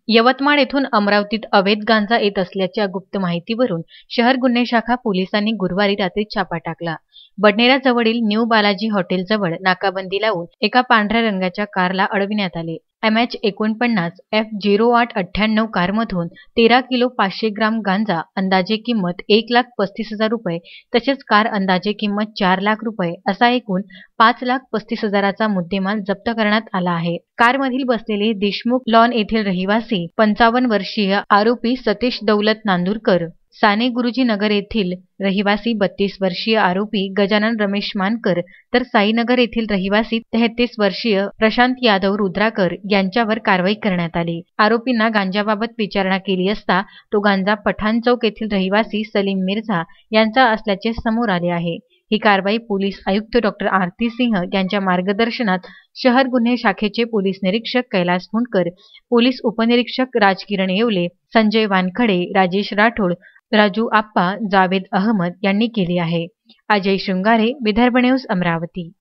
यवतमाळ येथून अमरावतीत अवैध गांजा येत असल्याच्या गुप्त माहितीवरून शहर गुन्हे शाखा पोलिसांनी गुरुवारी रात्री छापा टाकला। बडनेरा जवळील न्यू बालाजी हॉटेलजवळ नाकाबंदी लावून एका पांढऱ्या रंगाच्या कारला अडविण्यात आले। MH 49 F0898 कारमधून 13 किलो 500 ग्राम गांजा अंदाजे किंमत 1,35,000 रुपये तसेच कार अंदाजे किंमत 4 लाख रुपये असा एकूण 5,35,000चा मुद्देमाल जप्त करण्यात आला आहे। कारमधील बसलेले देशमुख लॉन येथील रहिवासी 55 वर्षीय आरोपी सतीश दौलत नांदुरकर, साने गुरुजी नगर येथील रहिवासी 32 वर्षीय आरोपी गजानन रमेश मानकर तर साईनगर येथील रहिवासी 33 वर्षीय प्रशांत यादव रुद्राकर यांच्यावर कारवाई करण्यात आली। आरोपींना गांजाबाबत विचारणा केली असता तो गांजा पठाण चौक येथील रहिवासी सलीम मिर्झा यांचा असल्याचे समोर आले आहे। ही कारवाई पोलीस आयुक्त डॉ. आरती सिंह यांच्या मार्गदर्शनात शहर गुन्हे शाखेचे पोलीस निरीक्षक कैलास हुंडकर, पोलीस उपनिरीक्षक राजकिरण येवले, संजय वानखडे, राजेश राठोड, राजू आप्पा, जावेद अहमद यांनी केली आहे। अजय शृंगारे, विदर्भ न्यूज, अमरावती।